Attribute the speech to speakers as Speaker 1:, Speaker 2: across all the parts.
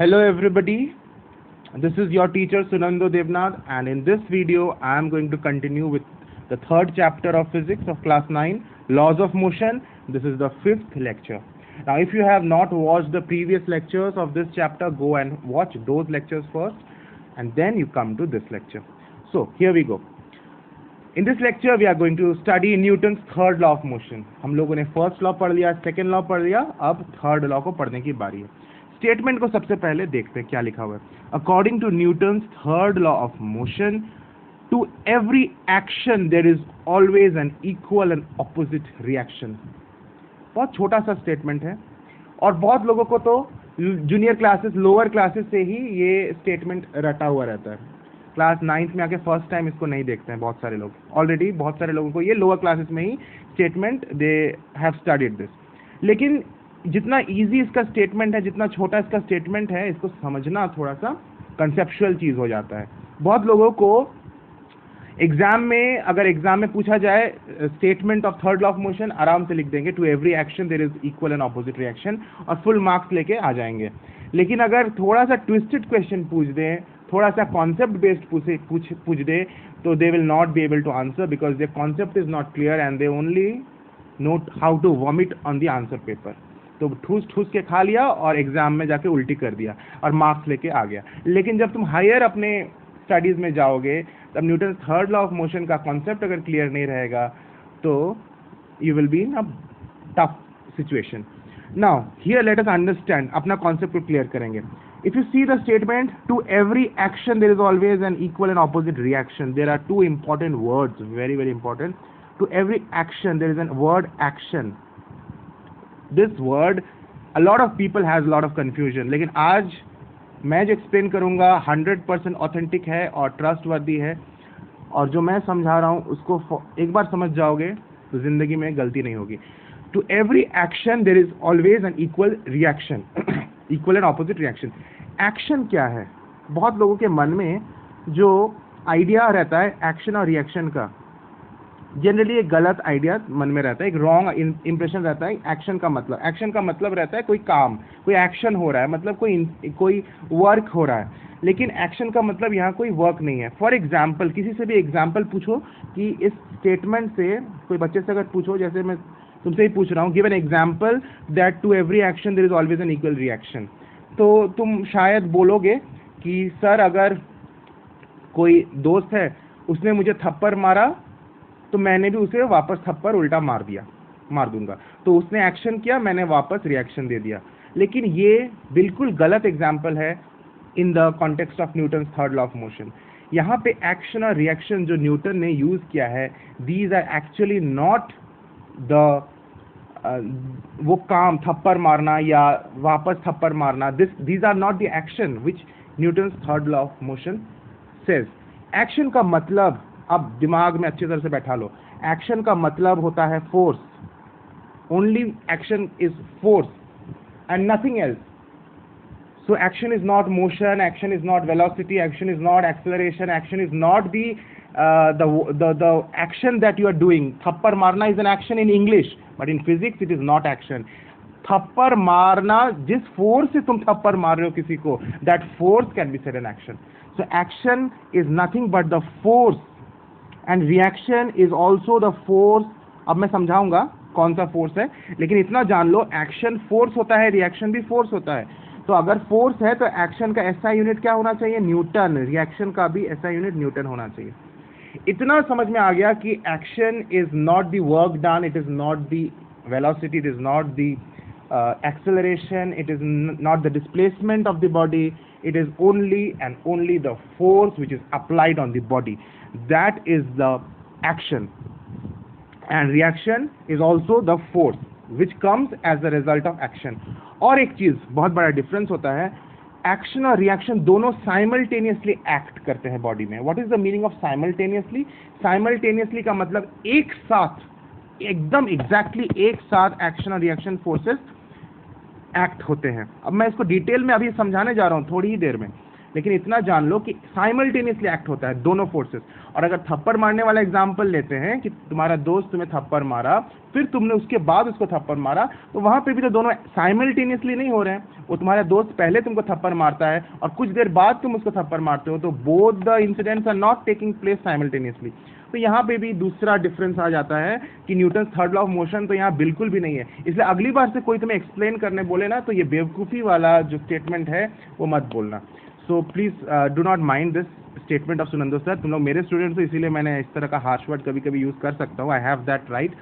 Speaker 1: Hello everybody, this is your teacher Sunando Devnath, and in this video I am going to continue with the third chapter of physics of class 9, laws of motion. This is the fifth lecture. Now if you have not watched the previous lectures of this chapter, go and watch those lectures first and then you come to this lecture. So here we go. In this lecture we are going to study Newton's third law of motion. हम लोगों ने first law पढ़ लिया, second law पढ़ लिया, अब third law को पढ़ने की बारी है. स्टेटमेंट को सबसे पहले देखते हैं क्या लिखा हुआ है. According to Newton's third law of motion, to every action there is always an equal and opposite reaction. बहुत छोटा सा स्टेटमेंट है और बहुत लोगों को तो जूनियर क्लासेस, लोअर क्लासेस से ही ये स्टेटमेंट रटा हुआ रहता है. क्लास 9th में आके फर्स्ट टाइम इसको नहीं देखते हैं बहुत सारे लोग. ऑलरेडी बहुत सारे लोगों को ये लोअर क्लासेस में ही statement they have studied this. लेकिन जितना इजी इसका स्टेटमेंट है, जितना छोटा इसका स्टेटमेंट है, इसको समझना थोड़ा सा कंसेप्चुअल चीज़ हो जाता है. बहुत लोगों को एग्जाम में पूछा जाए statement of third law of motion, आराम से लिख देंगे to every action there is equal and opposite reaction और फुल मार्क्स लेके आ जाएंगे. लेकिन अगर थोड़ा सा ट्विस्टेड क्वेश्चन पूछ दें, थोड़ा सा कॉन्सेप्ट बेस्ड पूछ दे, तो they will not be able to answer because their concept is not clear and they only know how to vomit on the answer paper. तो ठूस के खा लिया और एग्जाम में जाके उल्टी कर दिया और मार्क्स लेके आ गया. लेकिन जब तुम हायर अपने स्टडीज में जाओगे तब Newton third law of motion का कॉन्सेप्ट अगर क्लियर नहीं रहेगा तो you will be in a tough situation. Now here let us understand, अपना कॉन्सेप्ट को क्लियर करेंगे. If you see the statement, to every action there is always an equal and opposite reaction, there are two important words, very very important. To every action there is an word action. This word, a lot of people has a lot of confusion. लेकिन आज मैं जो explain करूँगा 100% authentic है और trustworthy है, और जो मैं समझा रहा हूँ उसको एक बार समझ जाओगे तो ज़िंदगी में गलती नहीं होगी. To every action there is always an equal reaction, equal and opposite reaction. Action क्या है? बहुत लोगों के मन में जो आइडिया रहता है एक्शन और रिएक्शन का, जनरली एक गलत आइडिया मन में रहता है, एक रॉन्ग इंप्रेशन रहता है. एक्शन का मतलब रहता है कोई काम, कोई एक्शन हो रहा है, मतलब कोई वर्क हो रहा है. लेकिन एक्शन का मतलब यहाँ कोई वर्क नहीं है. फॉर एग्जाम्पल, किसी से भी एग्जाम्पल पूछो कि इस स्टेटमेंट से, कोई बच्चे से अगर पूछो, जैसे मैं तुमसे ही पूछ रहा हूँ, give an example that to every action there is always an equal reaction, तो तुम शायद बोलोगे कि सर अगर कोई दोस्त है, उसने मुझे थप्पड़ मारा तो मैंने भी उसे वापस थप्पड़ उल्टा मार दूंगा. तो उसने एक्शन किया, मैंने वापस रिएक्शन दे दिया. लेकिन ये बिल्कुल गलत एग्जाम्पल है in the context of Newton's third law of motion. यहाँ पे एक्शन और रिएक्शन जो न्यूटन ने यूज किया है, these are actually not the वो काम, थप्पड़ मारना या वापस थप्पड़ मारना. These are not the action which Newton's third law of motion says. Action का मतलब, अब दिमाग में अच्छी तरह से बैठा लो, एक्शन का मतलब होता है force. Only action is force and nothing else. So action is not motion, action is not velocity, action is not acceleration, action is not the action that you are doing. थप्पड़ मारना is an action in English, but in physics it is not action. थप्पड़ मारना, जिस force से तुम थप्पड़ मार रहे हो किसी को, that force can be said an action. So action is nothing but the force and reaction is also the force. अब मैं समझाऊंगा कौन सा फोर्स है, लेकिन इतना जान लो, एक्शन फोर्स होता है, रिएक्शन भी फोर्स होता है. तो अगर फोर्स है तो एक्शन का एसआई यूनिट क्या होना चाहिए? न्यूटन. रिएक्शन का भी एसआई यूनिट न्यूटन होना चाहिए. इतना समझ में आ गया कि action is not the work done, it is not the velocity, it is not the acceleration, it is not the displacement of the body, it is only and only the force which is applied on the body. That is the action, and reaction is also the force which comes as a result of action. और एक चीज बहुत बड़ा difference होता है, action और reaction दोनों simultaneously act करते हैं बॉडी में. What is the meaning of simultaneously? Simultaneously का मतलब एक साथ, एकदम एग्जैक्टली एक साथ एक्शन और रिएक्शन फोर्सेस एक्ट होते हैं. अब मैं इसको डिटेल में अभी समझाने जा रहा हूँ थोड़ी ही देर में. लेकिन इतना जान लो कि साइमल्टेनियसली एक्ट होता है दोनों फोर्सेस। और अगर थप्पड़ मारने वाला एग्जांपल लेते हैं कि तुम्हारा दोस्त तुम्हें थप्पड़ मारा, फिर तुमने उसके बाद उसको थप्पड़ मारा, तो वहां पे भी तो दोनों साइमल्टेनियसली नहीं हो रहे हैं। वो तुम्हारा दोस्त पहले तुमको थप्पड़ मारता है और कुछ देर बाद तुम उसको थप्पड़ मारते हो, तो both the incidents are not taking place simultaneously. तो यहाँ पे भी दूसरा डिफरेंस आ जाता है कि Newton third law of motion तो यहाँ बिल्कुल भी नहीं है। इसलिए अगली बार से कोई तुम्हें एक्सप्लेन करने बोले ना, तो ये बेवकूफ़ी वाला जो स्टेटमेंट है वो मत बोलना। So please do not mind this statement of Sunando sir. तुम लोग मेरे स्टूडेंट्स हो, इसीलिए मैंने इस तरह का हार्श वर्ड कभी कभी यूज कर सकता हूँ। I have that right.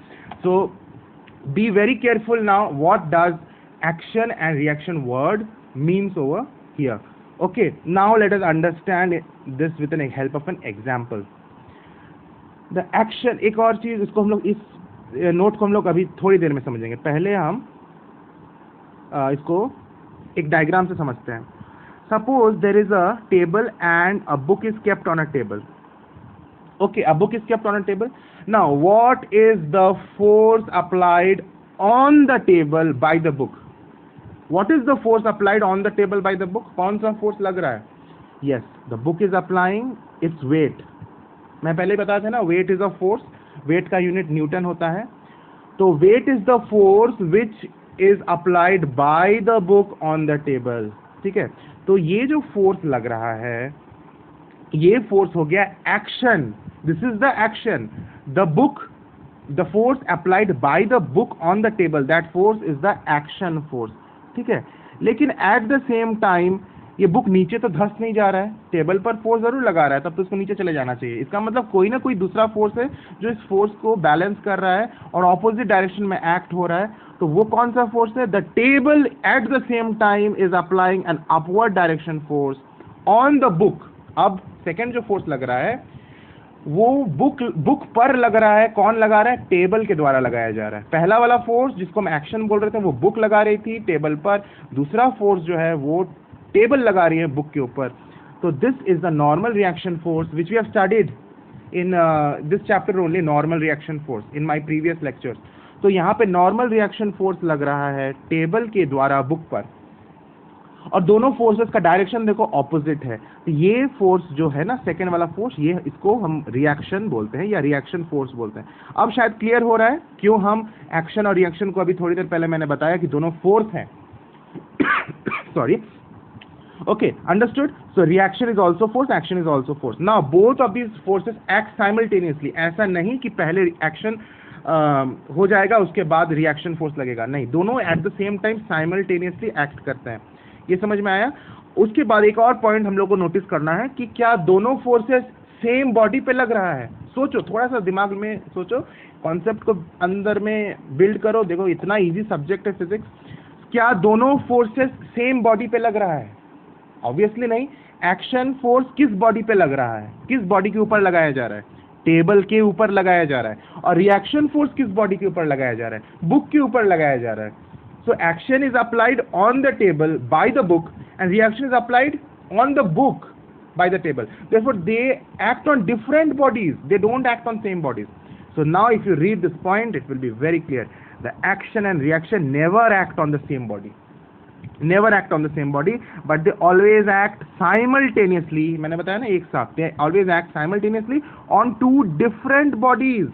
Speaker 1: So be very careful now, what does action and reaction word means over here. Okay, now let us understand this with an help of an example. The action, एक और चीज, इसको हम लोग इस note को हम लोग अभी थोड़ी देर में समझेंगे। पहले हम इसको एक डायग्राम से समझते हैं। Suppose there is a table and a book is kept on a table. Okay, a book is kept on a table. Now what is the force applied on the table by the book? What is the force applied on the table by the book? कौन सा force लग रहा है? Yes, the book is applying its weight. मैं पहले बताया था ना, wait is a force, wait का यूनिट न्यूटन होता है। तो weight is the force which is applied by the book on the table. ठीक है, तो ये जो फोर्स लग रहा है, ये फोर्स हो गया action. This is the action. The book, the force applied by the book on the table, that force is the action force. ठीक है, लेकिन एट द सेम टाइम ये बुक नीचे तो धंस नहीं जा रहा है, टेबल पर फोर्स जरूर लगा रहा है, तब तो उसको नीचे चले जाना चाहिए। इसका मतलब कोई ना कोई दूसरा फोर्स है जो इस फोर्स को बैलेंस कर रहा है और ऑपोजिट डायरेक्शन में एक्ट हो रहा है। तो वो कौन सा फोर्स है? The table at the same time is applying an upward direction force on the book. अब सेकेंड जो फोर्स लग रहा है वो बुक पर लग रहा है। कौन लगा रहा है? टेबल के द्वारा लगाया जा रहा है। पहला वाला फोर्स जिसको हम एक्शन बोल रहे थे वो बुक लगा रही थी टेबल पर, दूसरा फोर्स जो है वो टेबल लगा रही है बुक के ऊपर। तो this is the normal reaction force which we have studied in this chapter only, normal reaction force in my previous lectures. तो यहाँ पे नॉर्मल रिएक्शन फोर्स लग रहा है टेबल के द्वारा बुक पर, और दोनों फोर्सेस का डायरेक्शन देखो ऑपोजिट है। तो ये फोर्स जो है ना, सेकेंड वाला फोर्स, ये इसको हम रिएक्शन बोलते हैं या रिएक्शन फोर्स बोलते हैं। अब शायद क्लियर हो रहा है क्यों हम एक्शन और रिएक्शन को, अभी थोड़ी देर पहले मैंने बताया कि दोनों फोर्स हैं। Sorry, okay, understood? So reaction is also force, action is also force. Now both of these forces act simultaneously. ऐसा नहीं कि पहले एक्शन हो जाएगा उसके बाद रिएक्शन फोर्स लगेगा, नहीं, दोनों at the same time simultaneously act करते हैं। ये समझ में आया? उसके बाद एक और पॉइंट हम लोग को नोटिस करना है कि क्या दोनों फोर्सेस सेम बॉडी पे लग रहा है। सोचो, थोड़ा सा दिमाग में सोचो, कॉन्सेप्ट को अंदर में बिल्ड करो। देखो इतना इजी सब्जेक्ट है फिजिक्स। क्या दोनों फोर्सेस सेम बॉडी पे लग रहा है? ऑब्वियसली नहीं। एक्शन फोर्स किस बॉडी पे लग रहा है? किस बॉडी के ऊपर लगाया जा रहा है? टेबल के ऊपर लगाया जा रहा है। और रिएक्शन फोर्स किस बॉडी के ऊपर लगाया जा रहा है? बुक के ऊपर लगाया जा रहा है। So action is applied on the table by the book and reaction is applied on the book by the table. Therefore they act on different bodies, they don't act on same bodies. So now if you read this point, it will be very clear. The action and reaction never act on the same body. Never act on the same body, but they always act simultaneously. मैंने बताया ना एक साथ, they always act simultaneously on two different bodies.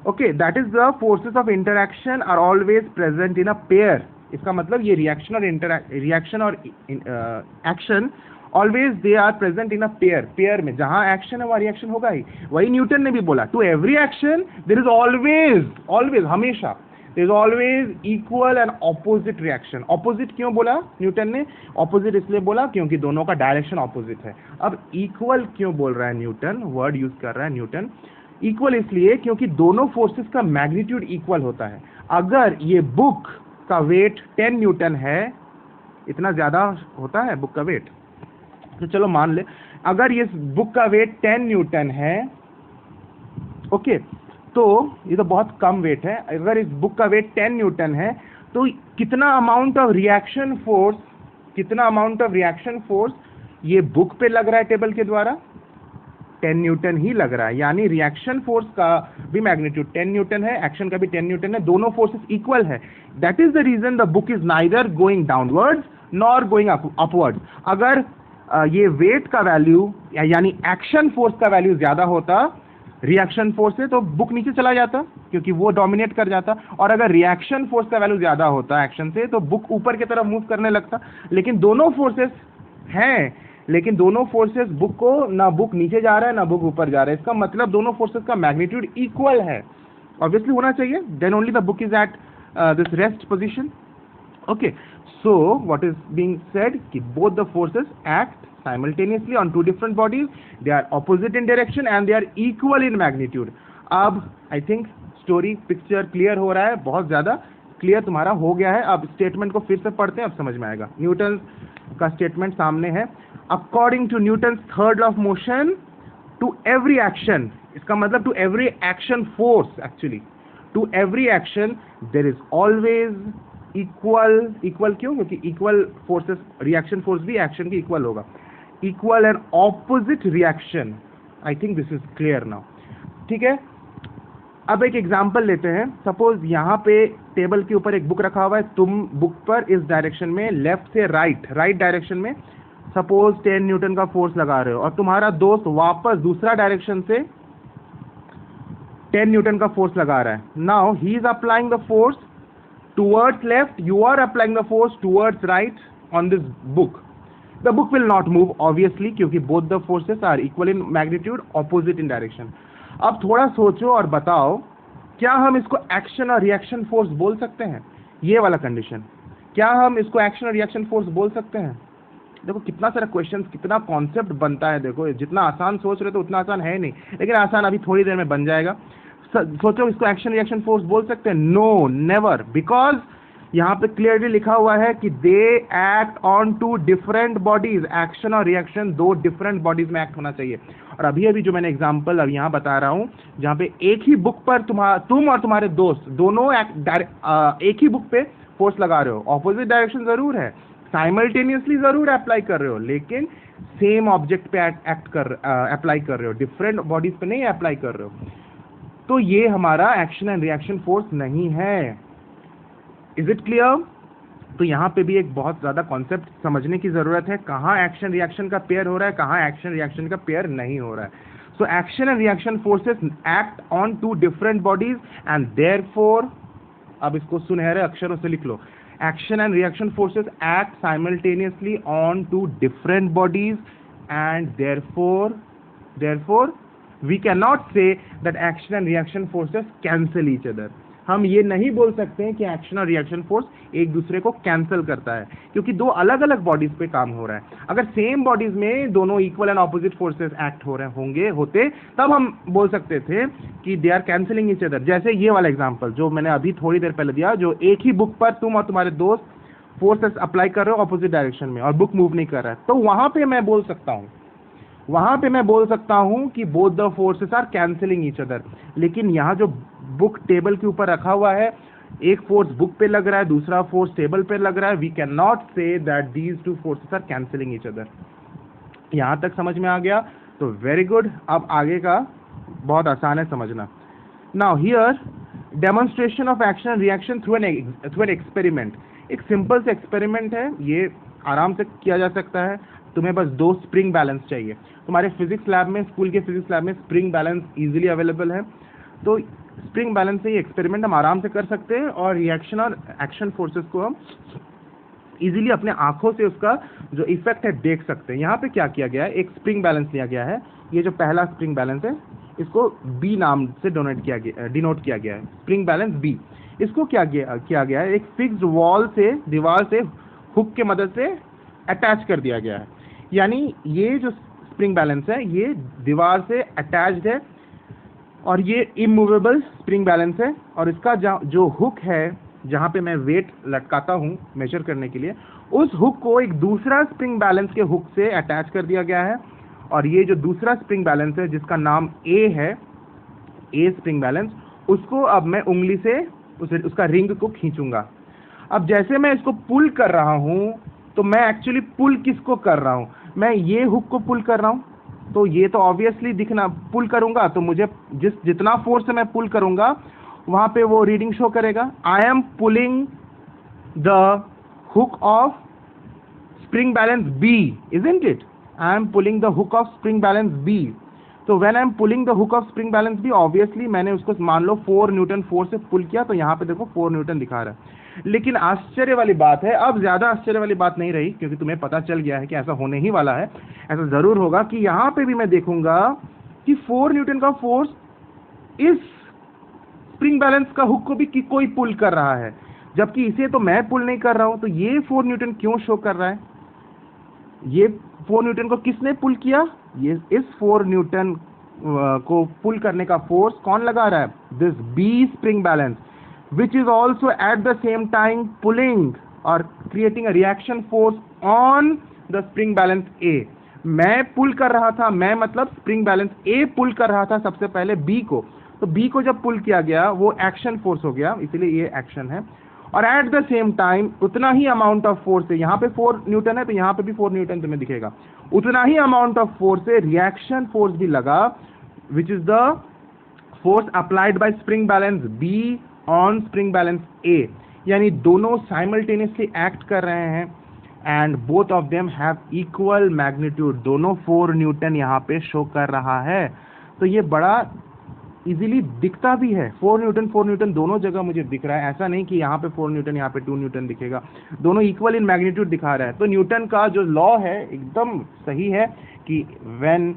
Speaker 1: Okay, that is the forces of interaction are always present in a pair. इसका मतलब ये reaction और action always they are present in a pair. pair में जहाँ action है वहाँ reaction होगा ही। वही न्यूटन ने भी बोला, to every action there is always हमेशा there is always equal and opposite reaction. opposite क्यों बोला न्यूटन ने? opposite इसलिए बोला क्योंकि दोनों का डायरेक्शन opposite है। अब equal क्यों बोल रहा है न्यूटन? वर्ड यूज कर रहा है न्यूटन। इक्वल इसलिए क्योंकि दोनों फोर्सेस का मैग्नीट्यूड इक्वल होता है। अगर ये बुक का वेट 10 न्यूटन है, इतना ज्यादा होता है बुक का वेट, तो चलो मान ले अगर ये बुक का वेट 10 न्यूटन है, ओके, तो ये तो बहुत कम वेट है। अगर इस बुक का वेट 10 न्यूटन है तो कितना अमाउंट ऑफ रिएक्शन फोर्स ये बुक पे लग रहा है टेबल के द्वारा? 10 न्यूटन ही लग रहा है। यानी रिएक्शन फोर्स का भी मैग्नीट्यूड 10 न्यूटन है, एक्शन का भी 10 न्यूटन है, दोनों फोर्सेस इक्वल है। That is the reason the book is neither going downwards nor going upwards. अगर ये वेट का वैल्यू यानी एक्शन फोर्स का वैल्यू ज्यादा होता रिएक्शन फोर्स से, तो बुक नीचे चला जाता क्योंकि वो डोमिनेट कर जाता, और अगर रिएक्शन फोर्स का वैल्यू ज्यादा होता एक्शन से तो बुक ऊपर की तरफ मूव करने लगता। लेकिन दोनों फोर्सेस हैं, लेकिन दोनों फोर्सेस बुक को, ना बुक नीचे जा रहा है ना बुक ऊपर जा रहा है, इसका मतलब दोनों फोर्सेस का मैग्नीट्यूड इक्वल है, ऑब्वियसली होना चाहिए, then only the book is at this rest position. Okay, so what is being said कि both the forces act simultaneously on two different bodies, they are opposite in direction and they are equal in magnitude। अब I think story picture clear हो रहा है, बहुत ज़्यादा clear तुम्हारा हो गया है। अब statement को फिर से पढ़ते हैं, अब समझ में आएगा। न्यूटन का statement सामने है, according to Newton's third law of motion to every action, इसका मतलब to every action force actually, to every action there is always equal क्यों? क्योंकि इक्वल फोर्सेस, रिएक्शन फोर्स भी एक्शन के इक्वल होगा, equal and opposite reaction. I think this is clear now, ठीक है। अब एक एग्जांपल लेते हैं, सपोज यहाँ पे टेबल के ऊपर एक बुक रखा हुआ है, तुम बुक पर इस डायरेक्शन में लेफ्ट से राइट डायरेक्शन में सपोज 10 न्यूटन का फोर्स लगा रहे हो, और तुम्हारा दोस्त वापस दूसरा डायरेक्शन से 10 न्यूटन का फोर्स लगा रहा है। Now he is applying the force towards left, you are applying the force towards right on this book. The book will not move obviously क्योंकि both the forces are equal in magnitude, opposite in direction। अब थोड़ा सोचो और बताओ, क्या हम इसको action और रिएक्शन फोर्स बोल सकते हैं? ये वाला कंडीशन, क्या हम इसको एक्शन और रिएक्शन फोर्स बोल सकते हैं? देखो कितना सारा क्वेश्चन, कितना कॉन्सेप्ट बनता है, देखो जितना आसान सोच रहे तो उतना आसान है नहीं, लेकिन आसान अभी थोड़ी देर में बन जाएगा। सोचो इसको एक्शन रिएक्शन फोर्स बोल सकते हैं? नो, नेवर, बिकॉज यहाँ पे क्लियरली लिखा हुआ है कि they act on two different bodies. Action और रिएक्शन दो डिफरेंट बॉडीज में एक्ट होना चाहिए। और अभी अभी जो मैंने एग्जांपल अब यहाँ बता रहा हूँ, जहाँ पे एक ही बुक पर तुम और तुम्हारे दोस्त दोनों एक ही बुक पे फोर्स लगा रहे हो, ऑपोजिट डायरेक्शन जरूर है, साइमल्टेनियसली जरूर अप्लाई कर रहे हो, लेकिन सेम ऑब्जेक्ट पे अप्लाई कर रहे हो, डिफरेंट बॉडीज पे नहीं अप्लाई कर रहे हो, तो ये हमारा एक्शन एंड रिएक्शन फोर्स नहीं है। Is it clear? तो यहाँ पे भी एक बहुत ज्यादा कॉन्सेप्ट समझने की जरूरत है, कहाँ एक्शन रिएक्शन का पेयर हो रहा है, कहाँ एक्शन रिएक्शन का पेयर नहीं हो रहा है। So action and reaction forces act on two different bodies and therefore, अब इसको सुनहरे अक्षरों से लिख लो, action and reaction forces act simultaneously on two different bodies and therefore we cannot say that action and reaction forces cancel each other। हम ये नहीं बोल सकते हैं कि एक्शन और रिएक्शन फोर्स एक दूसरे को कैंसिल करता है, क्योंकि दो अलग अलग बॉडीज पे काम हो रहा है। अगर सेम बॉडीज में दोनों equal and opposite forces act हो रहे होते तब हम बोल सकते थे कि they are cancelling each other. जैसे ये वाला एग्जांपल जो मैंने अभी थोड़ी देर पहले दिया, जो एक ही बुक पर तुम और तुम्हारे दोस्त फोर्सेस अप्लाई कर रहे हो ऑपोजिट डायरेक्शन में और बुक मूव नहीं कर रहा है, तो वहां पे मैं बोल सकता हूं कि both the forces are cancelling each other. लेकिन यहाँ जो बुक टेबल के ऊपर रखा हुआ है, एक फोर्स बुक पे लग रहा है, दूसरा फोर्स टेबल पे लग रहा है, we can not say that these two forces are cancelling each other. यहाँ तक समझ में आ गया? तो वेरी गुड। अब आगे का बहुत आसान है समझना। Now here demonstration of action and reaction through an experiment. एक सिंपल से एक्सपेरिमेंट है, ये आराम से किया जा सकता है। तुम्हें बस दो स्प्रिंग बैलेंस चाहिए। तुम्हारे फिजिक्स लैब में, स्कूल के फिजिक्स लैब में स्प्रिंग बैलेंस इजीली अवेलेबल है, तो स्प्रिंग बैलेंस से ये एक्सपेरिमेंट हम आराम से कर सकते हैं और रिएक्शन और एक्शन फोर्सेस को हम इजीली अपने आंखों से उसका जो इफेक्ट है देख सकते हैं। यहाँ पे क्या किया गया है, एक स्प्रिंग बैलेंस लिया गया है। ये जो पहला स्प्रिंग बैलेंस है, इसको बी नाम से डिनोट किया गया है, स्प्रिंग बैलेंस बी। इसको क्या किया गया है, एक फिक्स्ड वॉल से, दीवार से हुक के मदद से अटैच कर दिया गया है। यानी ये जो स्प्रिंग बैलेंस है ये दीवार से अटैच्ड है और ये इमूवेबल स्प्रिंग बैलेंस है, और इसका जो हुक है जहाँ पे मैं वेट लटकाता हूँ मेजर करने के लिए, उस हुक को एक दूसरा स्प्रिंग बैलेंस के हुक से अटैच कर दिया गया है। और ये जो दूसरा स्प्रिंग बैलेंस है जिसका नाम ए है, ए स्प्रिंग बैलेंस, उसको अब मैं उंगली से उसका रिंग को खींचूंगा। अब जैसे मैं इसको पुल कर रहा हूँ तो मैं एक्चुअली पुल किसको कर रहा हूँ, मैं ये हुक को पुल कर रहा हूँ, तो ये तो ऑब्वियसली दिखना, पुल करूंगा तो मुझे जितना फोर्स से मैं पुल करूंगा वहां पे वो रीडिंग शो करेगा। I am pulling the hook of spring balance B, isn't it? I am pulling the hook of spring balance B, तो when I am pulling the hook of spring balance B, obviously मैंने उसको मान लो 4 Newton force से पुल किया, तो यहाँ पे देखो 4 न्यूटन दिखा रहा है। लेकिन आश्चर्य वाली बात है, अब ज्यादा आश्चर्य वाली बात नहीं रही, क्योंकि तुम्हें पता चल गया है कि ऐसा होने ही वाला है, ऐसा जरूर होगा कि यहाँ पे भी मैं देखूंगा कि 4 न्यूटन का फोर्स इस स्प्रिंग बैलेंस का हुक को भी कोई पुल कर रहा है, जबकि इसे तो मैं पुल नहीं कर रहा हूं। तो ये 4 न्यूटन क्यों शो कर रहा है? ये 4 न्यूटन को किसने पुल किया? ये इस 4 न्यूटन को पुल करने का फोर्स कौन लगा रहा है? This be spring balance, which is also at the same time pulling or creating a reaction force on the spring balance A। मैं पुल कर रहा था, मैं मतलब स्प्रिंग बैलेंस A पुल कर रहा था सबसे पहले B को, तो B को जब पुल किया गया वो एक्शन फोर्स हो गया, इसलिए ये एक्शन है। और एट द सेम टाइम उतना ही अमाउंट ऑफ फोर्स है, यहाँ पे 4 न्यूटन है तो यहाँ पे भी 4 न्यूटन तुम्हें दिखेगा, उतना ही अमाउंट ऑफ फोर्स से रिएक्शन फोर्स भी लगा, which is the force applied bye spring balance B on spring balance A, यानी दोनों साइमल्टेनियसली एक्ट कर रहे हैं and both of them have equal magnitude. दोनों 4 न्यूटन यहाँ पे शो कर रहा है, तो ये बड़ा इजीली दिखता भी है। 4 न्यूटन दोनों जगह मुझे दिख रहा है, ऐसा नहीं कि यहाँ पे 4 न्यूटन यहाँ पे 2 न्यूटन दिखेगा, दोनों इक्वल इन मैग्नीट्यूड दिखा रहा है। तो न्यूटन का जो लॉ है एकदम सही है कि when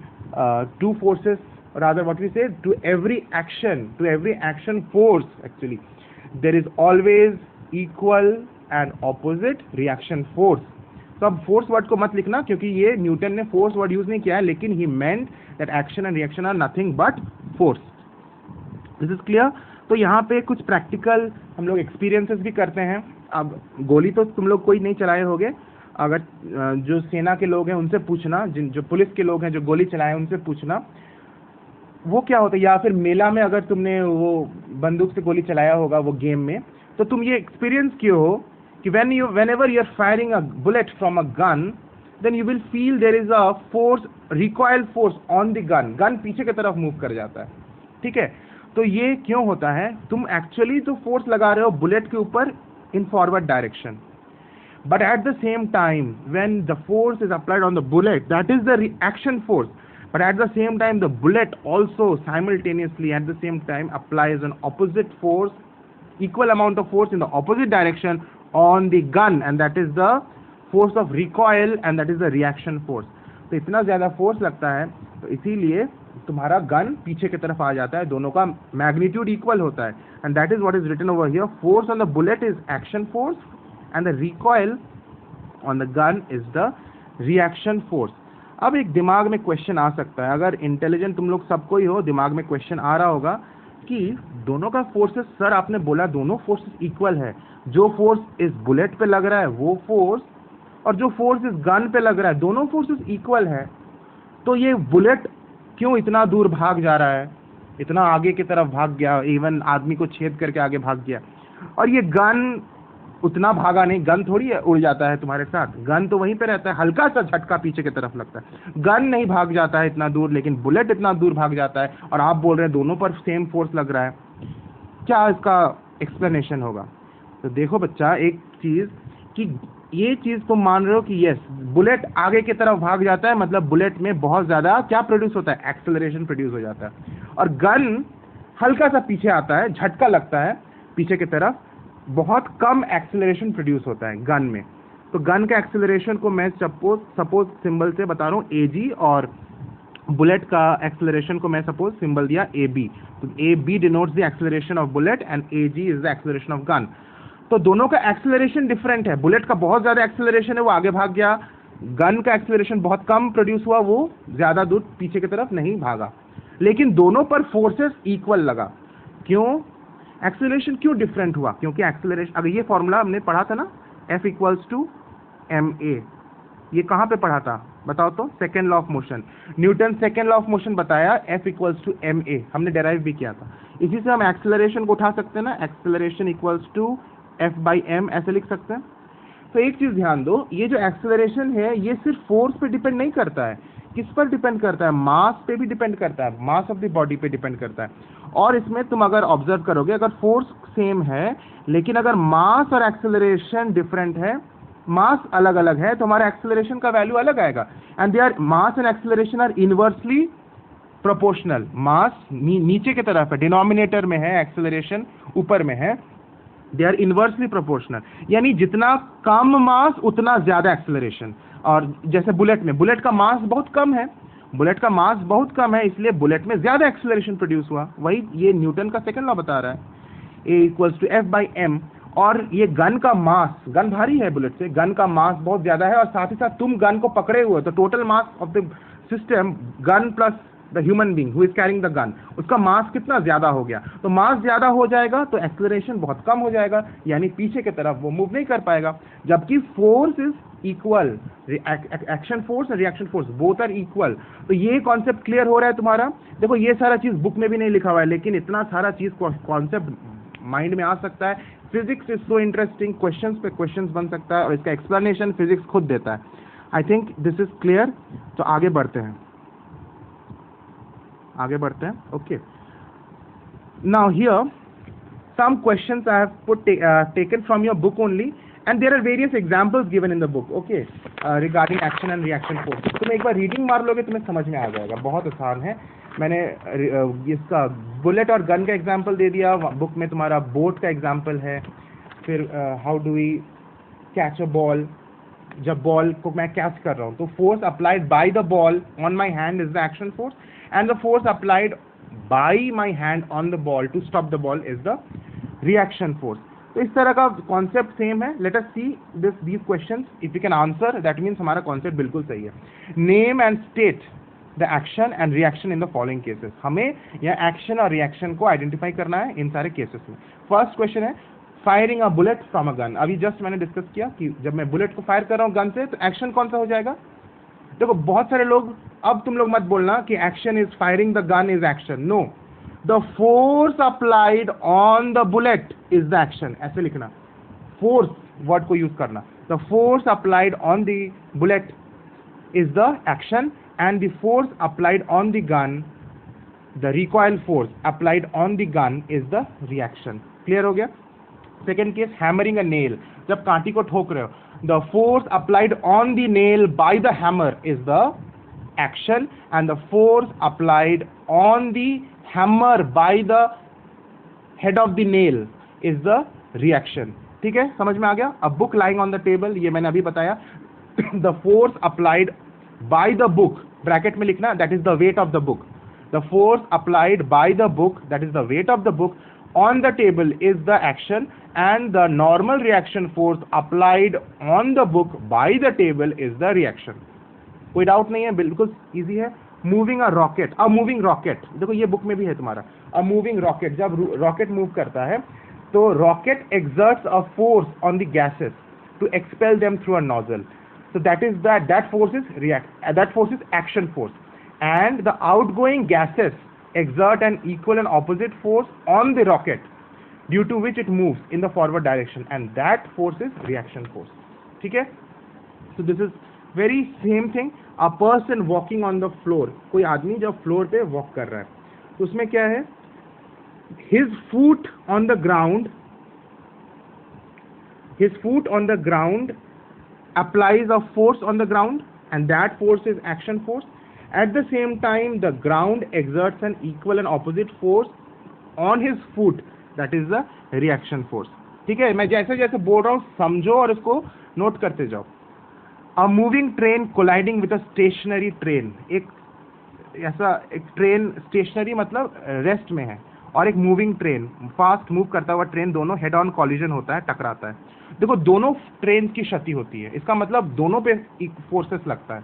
Speaker 1: two forces, rather what we say, to every action force actually there is always equal and opposite reaction force। तो अब फोर्स वर्ड को मत लिखना, क्योंकि ये न्यूटन ने फोर्स वर्ड यूज नहीं किया है, लेकिन he meant that action and reaction are nothing but force. This is clear. तो यहाँ पे कुछ प्रैक्टिकल हम लोग एक्सपीरियंसेस भी करते हैं। अब गोली तो तुम लोग कोई नहीं चलाए होगे, अगर जो सेना के लोग हैं उनसे पूछना, जो पुलिस के लोग हैं जो गोली चलाए उनसे पूछना वो क्या होता है, या फिर मेला में अगर तुमने वो बंदूक से गोली चलाया होगा वो गेम में, तो तुम ये एक्सपीरियंस किए हो कि whenever you are firing a bullet from a gun, then you will feel there is a force, recoil force on the gun। Gun पीछे की तरफ मूव कर जाता है, ठीक है। तो ये क्यों होता है? तुम एक्चुअली तो फोर्स लगा रहे हो बुलेट के ऊपर in forward direction, but at the same time when the force is applied on the bullet, that is the reaction force, but at the same time the bullet also simultaneously at the same time applies an opposite force, equal amount of force in the opposite direction on the gun, and that is the force of recoil and that is the reaction force। तो इतना ज्यादा force लगता है, तो इसीलिए तुम्हारा gun पीछे की तरफ आ जाता है, दोनों का मैग्नीट्यूड इक्वल होता है, and that is what is written over here, force on the bullet is action force and the recoil on the gun is the reaction force। अब एक दिमाग में क्वेश्चन आ सकता है, अगर इंटेलिजेंट तुम लोग सबको ही हो, दिमाग में क्वेश्चन आ रहा होगा कि दोनों का फोर्सेस, सर आपने बोला दोनों फोर्सेस इक्वल है, जो फोर्स इस बुलेट पे लग रहा है वो फोर्स और जो फोर्स इस गन पे लग रहा है दोनों फोर्सेस इक्वल है, तो ये बुलेट क्यों इतना दूर भाग जा रहा है, इतना आगे की तरफ भाग गया, इवन आदमी को छेद करके आगे भाग गया, और ये गन उतना भागा नहीं, गन थोड़ी उड़ जाता है तुम्हारे साथ, गन तो वहीं पे रहता है, हल्का सा झटका पीछे की तरफ लगता है, गन नहीं भाग जाता है इतना दूर, लेकिन बुलेट इतना दूर भाग जाता है, और आप बोल रहे हैं दोनों पर सेम फोर्स लग रहा है, क्या इसका एक्सप्लेनेशन होगा? तो देखो बच्चा, एक चीज कि ये चीज तुम मान रहे हो कि यस बुलेट आगे की तरफ भाग जाता है, मतलब बुलेट में बहुत ज्यादा क्या प्रोड्यूस होता है, एक्सेलरेशन प्रोड्यूस हो जाता है, और गन हल्का सा पीछे आता है, झटका लगता है पीछे की तरफ, बहुत कम एक्सेलरेशन प्रोड्यूस होता है गन में। तो गन का एक्सेलरेशन को मैं सपोज सिंबल से बता रहा हूँ AG, और बुलेट का एक्सेलरेशन को मैं सपोज सिंबल दिया AB, तो AB denotes the acceleration of bullet and AG is the acceleration of gun. तो दोनों का एक्सेलरेशन डिफरेंट है, बुलेट का बहुत ज्यादा एक्सेलरेशन है, वो आगे भाग गया, गन का एक्सेलरेशन बहुत कम प्रोड्यूस हुआ, वो ज्यादा दूर पीछे की तरफ नहीं भागा, लेकिन दोनों पर फोर्सेस इक्वल लगा। क्यों एक्सेलरेशन क्यों डिफरेंट हुआ? क्योंकि एक्सेलरेशन, अगर ये फॉर्मूला हमने पढ़ा था ना, F इक्वल्स टू ma, ये कहाँ पे पढ़ा था बताओ तो? Second law of motion, Newton second law of motion बताया, F इक्वल्स टू ma, हमने डेराइव भी किया था। इसी से हम एक्सेलरेशन को उठा सकते हैं ना, acceleration equals to F by m, ऐसे लिख सकते हैं। तो एक चीज ध्यान दो, ये जो एक्सेलरेशन है ये सिर्फ फोर्स पे डिपेंड नहीं करता है, किस पर डिपेंड करता है? मास पे भी डिपेंड करता है, मास ऑफ द बॉडी पे डिपेंड करता है। और इसमें तुम अगर ऑब्जर्व करोगे, अगर फोर्स सेम है लेकिन अगर मास और एक्सेलरेशन डिफरेंट है, मास अलग अलग है तो हमारा एक्सेलरेशन का वैल्यू अलग आएगा. And their mass and acceleration are inversely proportional. Mass नीचे की तरफ है, डिनोमिनेटर में है, एक्सेलरेशन ऊपर में है. दे आर इनवर्सली प्रोपोर्शनल, यानी जितना कम मास उतना ज्यादा एक्सेलरेशन. और जैसे बुलेट का मास बहुत कम है, इसलिए बुलेट में ज्यादा एक्सेलरेशन प्रोड्यूस हुआ. वही ये न्यूटन का सेकंड लॉ बता रहा है, A=F/m. और ये गन का मास, गन भारी है बुलेट से, गन का मास बहुत ज्यादा है, और साथ ही साथ तुम गन को पकड़े हुए, तो total mass of the system, gun plus the human being who is carrying the gun, उसका मास कितना ज्यादा हो गया. तो मास ज्यादा हो जाएगा तो एक्सेलरेशन बहुत कम हो जाएगा, यानी पीछे की तरफ वो मूव नहीं कर पाएगा. जबकि force is equal, action force और reaction force both are equal. तो ये कॉन्सेप्ट क्लियर हो रहा है तुम्हारा. देखो ये सारा चीज बुक में भी नहीं लिखा हुआ है, लेकिन इतना सारा चीज कॉन्सेप्ट माइंड में आ सकता है. Physics is so interesting, questions पे क्वेश्चंस बन सकता है, और इसका एक्सप्लेनेशन फिजिक्स खुद देता है. I think this is clear. तो आगे बढ़ते हैं. Okay, now here some questions I have taken from your book only, and there are various examples given in the book, okay, regarding action and reaction force. तुम एक बार reading मार लोगे तुम्हें समझ में आ जाएगा, बहुत आसान है. मैंने इसका बुलेट और गन का एग्जांपल दे दिया, बुक में तुम्हारा बोट का एग्जांपल है. फिर how do we catch a ball, जब बॉल को मैं कैच कर रहा हूँ तो force applied by the ball on my hand is the action force, and the force applied by my hand on the ball to stop the ball is the reaction force. तो इस तरह का concept same है. Let us see these questions, if we can answer that means हमारा concept बिल्कुल सही है. Name and state the action and reaction in the following cases. हमें यह एक्शन और रिएक्शन को आइडेंटिफाई करना है इन सारे केसेस में. फर्स्ट क्वेश्चन है firing a bullet from a gun. अभी जस्ट मैंने डिस्कस किया कि जब मैं बुलेट को फायर कर रहा हूँ गन से तो एक्शन कौन सा हो जाएगा. देखो बहुत सारे लोग, अब तुम लोग मत बोलना कि action is firing the gun is action. No, the force applied on the bullet is the action. ऐसे लिखना, फोर्स वर्ड को यूज करना. The force applied on the bullet is the action, and the force applied on the gun, the recoil force applied on the gun is the reaction. Clear हो गया. Second case, hammering a nail. जब कांटी को ठोक रहे हो, the force applied on the nail by the hammer is the action, and the force applied on the hammer by the head of the nail is the reaction. ठीक है, समझ में आ गया. अब book lying on the table, ये मैंने अभी बताया. the force applied by the book, bracket में लिखना, that is the weight of the book. the force applied by the book, that is the weight of the book, on the table is the action, and the normal reaction force applied on the book by the table is the reaction. कोई doubt नहीं है, बिल्कुल easy है. Moving a rocket, a moving rocket, देखो ये book में भी है तुम्हारा. अ मूविंग रॉकेट, जब रॉकेट मूव करता है तो rocket exerts a force on the gases to expel them through a nozzle. So that force is action force, and the outgoing gases exert an equal and opposite force on the rocket, due to which it moves in the forward direction, and that force is reaction force. ठीक है. So this is very same thing. A person walking on the floor, कोई आदमी जब floor पे walk कर रहा है तो उसमें क्या है, his foot on the ground applies a force on the ground, and that force is action force. At the same time, the ground exerts an equal and opposite force on his foot, that is the reaction force. ठीक है, मैं जैसे जैसे बोल रहा हूँ समझो और इसको नोट करते जाओ. A moving train colliding with a stationary train. एक ट्रेन स्टेशनरी मतलब रेस्ट में है, और एक मूविंग ट्रेन, फास्ट मूव करता हुआ ट्रेन, दोनों हेड ऑन कॉलिजन होता है, टकराता है. देखो दोनों ट्रेन की क्षति होती है, इसका मतलब दोनों पे फोर्सेस लगता है.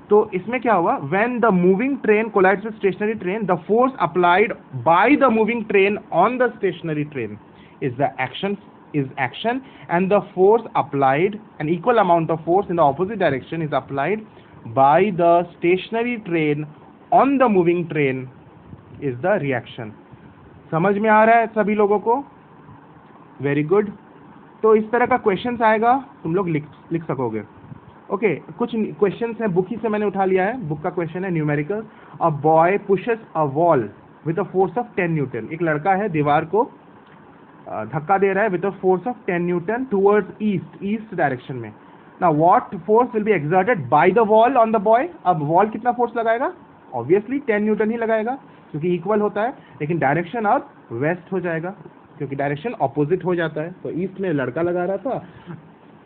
Speaker 1: तो इसमें क्या हुआ, when the moving train collides with stationary train, the force applied by the moving train on the stationary train is the action, and the force applied, an equal amount of force in the opposite direction is applied by the stationary train on the moving train is the reaction. समझ में आ रहा है सभी लोगों को? Very good. तो इस तरह का क्वेश्चन आएगा, तुम लोग लिख सकोगे. ओके, कुछ क्वेश्चंस हैं, बुक ही से मैंने उठा लिया है. बुक का क्वेश्चन है numerical. A boy pushes a wall with a force of 10 newton. एक लड़का है दीवार को धक्का दे रहा है with a force of 10 newton towards east direction में. Now what force will be exerted by the wall on the boy. अब वॉल कितना फोर्स लगाएगा? ऑब्वियसली 10 न्यूटन ही लगाएगा क्योंकि इक्वल होता है, लेकिन डायरेक्शन अब वेस्ट हो जाएगा क्योंकि डायरेक्शन ऑपोजिट हो जाता है. तो ईस्ट में लड़का लगा रहा था,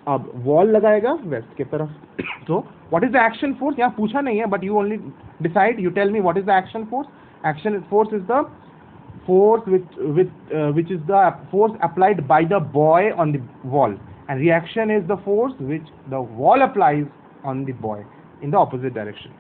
Speaker 1: अब वॉल लगाएगा वेस्ट की तरफ. तो what is the action force? यहाँ पूछा नहीं है, but you only decide, you tell me what is the action force. Action force is the force which is the force applied by the boy on the wall, and reaction is the force which the wall applies on the boy in the opposite direction.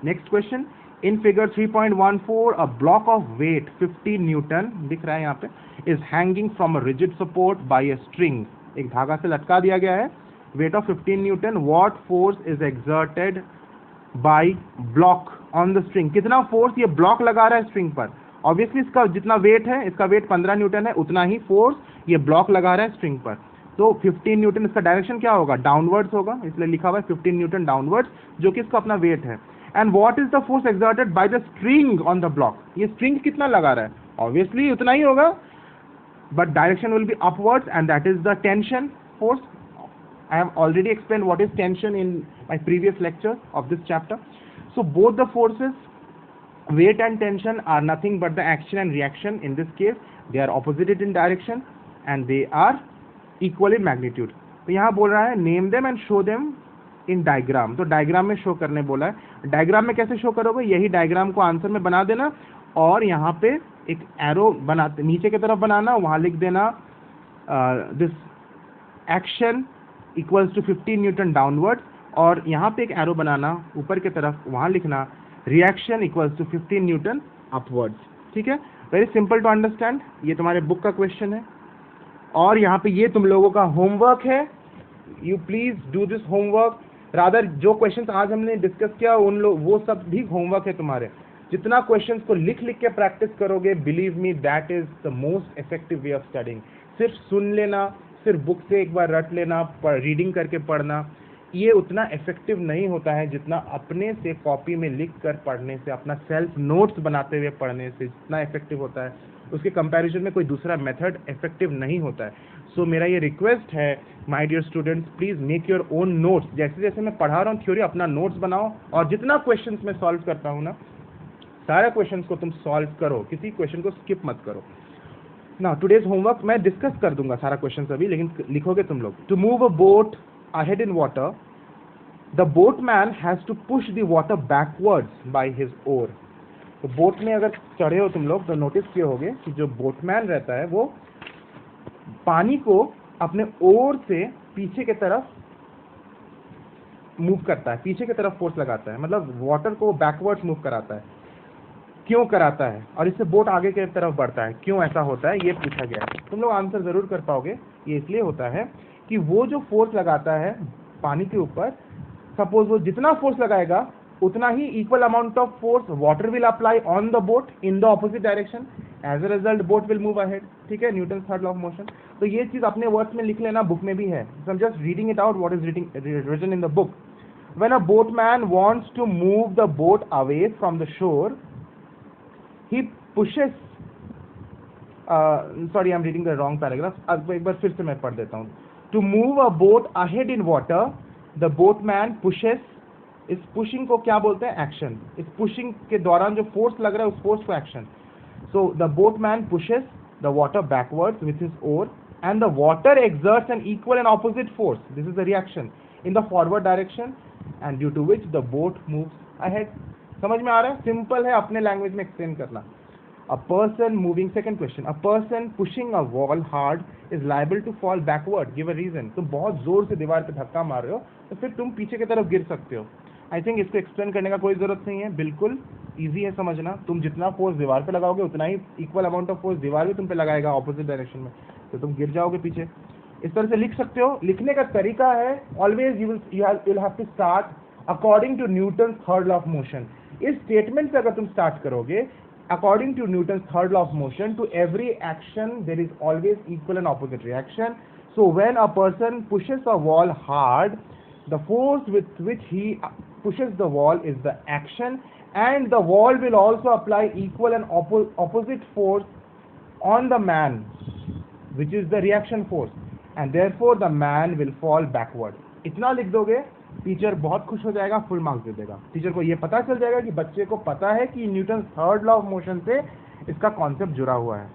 Speaker 1: Next question, in figure 3.14 a block of weight 50 newton दिख रहा है यहाँ पे is hanging from a rigid support by a string. एक धागा से लटका दिया गया है, weight of 15 newton. What force is exerted by block on the string? कितना फोर्स ये ब्लॉक लगा रहा है स्ट्रिंग पर? ऑब्वियसली इसका जितना वेट है, इसका वेट 15 न्यूटन है, उतना ही फोर्स ये ब्लॉक लगा रहा है स्ट्रिंग पर. तो 15 न्यूटन, इसका डायरेक्शन क्या होगा? डाउनवर्ड्स होगा, इसलिए लिखा हुआ है 15 न्यूटन डाउनवर्ड्स, जो कि इसका अपना वेट है. And what is the force exerted by the string on the block? ये स्ट्रिंग कितना लगा रहा है? ऑब्वियसली उतना ही होगा, but direction will be upwards and that is the tension force. I have already explained what is tension in my previous lecture of this chapter. So both the forces, weight and tension, are nothing but the action and reaction. In this case they are opposite in direction and they are equal in magnitude. तो यहाँ बोल रहा है name them and show them in diagram. तो diagram में show करने बोला है. डायग्राम में कैसे शो करोगे? यही डायग्राम को आंसर में बना देना और यहाँ पे एक एरो बना, नीचे की तरफ बनाना, वहाँ लिख देना this action equals to 15 newton downward, और यहाँ पे एक एरो बनाना ऊपर की तरफ, वहाँ लिखना reaction equals to 15 newton upwards. ठीक है, वेरी सिंपल टू अंडरस्टैंड. ये तुम्हारे बुक का क्वेश्चन है और यहाँ पे ये तुम लोगों का होमवर्क है. You please do this homework. Rather जो क्वेश्चंस आज हमने डिस्कस किया वो सब भी होमवर्क है तुम्हारे. जितना क्वेश्चंस को लिख लिख के प्रैक्टिस करोगे, believe me that is the most effective way of studying. सिर्फ सुन लेना, सिर्फ बुक से एक बार रट लेना, रीडिंग करके पढ़ना, ये उतना इफेक्टिव नहीं होता है जितना अपने से कॉपी में लिख कर पढ़ने से, अपना सेल्फ नोट्स बनाते हुए पढ़ने से जितना इफेक्टिव होता है, उसके कंपैरिजन में कोई दूसरा मेथड इफेक्टिव नहीं होता है. सो मेरा ये रिक्वेस्ट है my dear students, please make your own notes. जैसे जैसे मैं पढ़ा रहा हूँ थ्योरी, अपना नोट्स बनाओ और जितना क्वेश्चन मैं सॉल्व करता हूँ ना, सारे क्वेश्चन को तुम सॉल्व करो, किसी क्वेश्चन को स्किप मत करो. ना टुडेज होमवर्क मैं डिस्कस कर दूंगा सारा क्वेश्चन अभी, लेकिन लिखोगे तुम लोग. To move a boat ahead in water, the boatman has to push the water backwards by his oar. तो बोट में अगर चढ़े हो तुम लोग तो नोटिस किए होगे कि जो बोटमैन रहता है वो पानी को अपने ओर से पीछे की तरफ मूव करता है, पीछे की तरफ फोर्स लगाता है, मतलब वाटर को बैकवर्ड्स मूव कराता है. क्यों कराता है? और इससे बोट आगे की तरफ बढ़ता है. क्यों ऐसा होता है ये पूछा गया है. तुम लोग आंसर जरूर कर पाओगे. ये इसलिए होता है कि वो जो फोर्स लगाता है पानी के ऊपर, सपोज वो जितना फोर्स लगाएगा उतना ही equal amount of force water will apply on the boat in the opposite direction. As a result boat will move ahead. ठीक है, Newton third law of motion. तो ये चीज अपने वर्ड्स में लिख लेना, बुक में भी है. So I am just reading it out what is written in the book. When a boatman wants to move the boat away from the shore, he pushes sorry I'm reading the wrong paragraph. अब एक बार फिर से मैं पढ़ देता हूँ. To move a boat ahead in water, the boatman pushes. इस pushing को क्या बोलते हैं? एक्शन. इस पुशिंग के दौरान जो फोर्स लग रहा है उस फोर्स को action. So the boatman pushes the water backwards with his oar and the water exerts an equal and opposite force. This is the reaction in the forward direction and due to which the boat moves ahead. समझ में आ रहा है? Simple है, अपने language में explain करना. A person moving, second question, a person pushing a wall hard is liable to fall backward. Give a reason. तुम बहुत जोर से दीवार पे धक्का मार रहे हो तो फिर तुम पीछे की तरफ गिर सकते हो. आई थिंक इसको एक्सप्लेन करने का कोई जरूरत नहीं है, बिल्कुल ईजी है समझना. तुम जितना फोर्स दीवार पे लगाओगे उतना ही इक्वल अमाउंट ऑफ फोर्स दीवार भी तुम पे लगाएगा ऑपोजिट डायरेक्शन में, तो तुम गिर जाओगे पीछे. इस तरह से लिख सकते हो. लिखने का तरीका है always you will have to start according to Newton third law of motion. इस स्टेटमेंट से अगर तुम स्टार्ट करोगे, according to Newton third law of motion, to every action there is always equal and opposite reaction. So when a person pushes a wall hard, the force with which he pushes the wall is the action, and the wall will also apply equal and opposite force on the man which is the reaction force, and therefore the man will fall backward. इतना लिख दोगे, teacher बहुत खुश हो जाएगा, full marks दे देगा। Teacher को ये पता चल जाएगा कि बच्चे को पता है कि Newton third law of motion से इसका कॉन्सेप्ट जुड़ा हुआ है।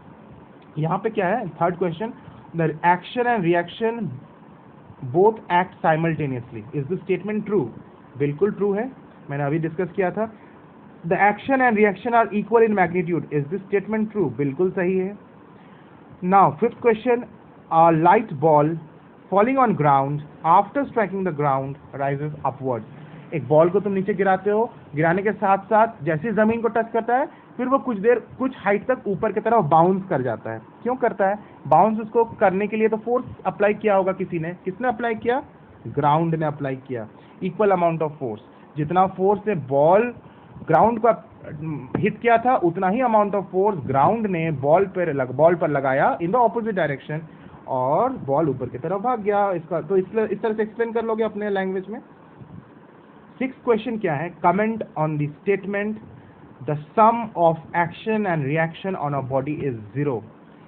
Speaker 1: यहाँ पे क्या है, third question, the action and reaction both act simultaneously, is this statement true? बिल्कुल ट्रू है, मैंने अभी डिस्कस किया था। The action and reaction are equal in magnitude, is this statement true? बिल्कुल सही है। Now fifth question, a light ball falling on ground after striking the ground rises upwards. एक बॉल को तुम नीचे गिराते हो, गिराने के साथ साथ जैसे जमीन को टच करता है फिर वो कुछ हाइट तक ऊपर की तरफ बाउंस कर जाता है। क्यों करता है बाउंस? उसको करने के लिए तो फोर्स अप्लाई किया होगा किसी ने। किसने अप्लाई किया? ग्राउंड ने अप्लाई किया। इक्वल अमाउंट ऑफ फोर्स, जितना फोर्स से बॉल ग्राउंड का हिट किया था उतना ही अमाउंट ऑफ फोर्स ग्राउंड ने बॉल पर लगाया इन द ऑपोजिट डायरेक्शन, और बॉल ऊपर की तरफ भाग गया। इसका तो इस तरह से एक्सप्लेन कर लोगे अपने लैंग्वेज में। सिक्स क्वेश्चन क्या है, comment on the statement the sum of action and reaction on a body is zero.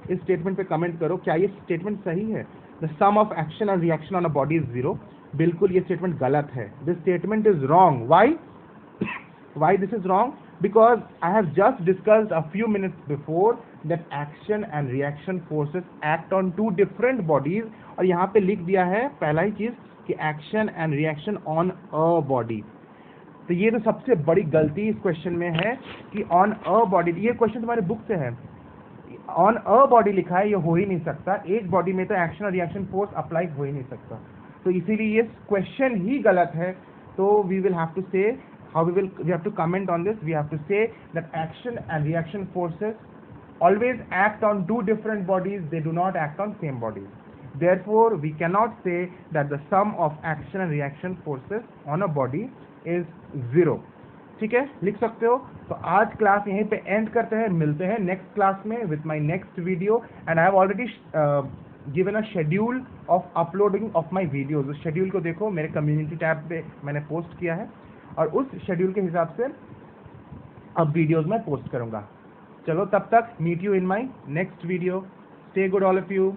Speaker 1: इस स्टेटमेंट पे कमेंट करो, क्या ये स्टेटमेंट सही है? The sum of action and reaction on a body is zero. बिल्कुल ये स्टेटमेंट गलत है। This statement is wrong. Why this is wrong? Because I have just discussed a few minutes before that action and reaction forces act on two different bodies, और यहाँ पे लिख दिया है पहला ही चीज कि action and reaction on a body। तो ये तो सबसे बड़ी गलती इस क्वेश्चन में है कि on a body, ये क्वेश्चन तुम्हारे बुक से है, on a body लिखा है, ये हो ही नहीं सकता। एक बॉडी में तो एक्शन और रिएक्शन फोर्स अप्लाई हो ही नहीं सकता, तो इसीलिए ये क्वेश्चन ही गलत है। तो we will have to say how we have to comment on this. We have to say that action and reaction forces always act on two different bodies, they do not act on same bodies. Therefore we cannot say that the sum of action and reaction forces on a body is zero. ठीक है, लिख सकते हो। तो आज class यहीं पे and करते हैं, मिलते हैं नेक्स्ट क्लास में with my next video, and I have already given a schedule of uploading of my videos. उस शेड्यूल को देखो, मेरे कम्युनिटी टैब पे मैंने पोस्ट किया है, और उस शेड्यूल के हिसाब से अब वीडियोस मैं पोस्ट करूंगा। चलो तब तक meet you in my next video. Stay good all of you.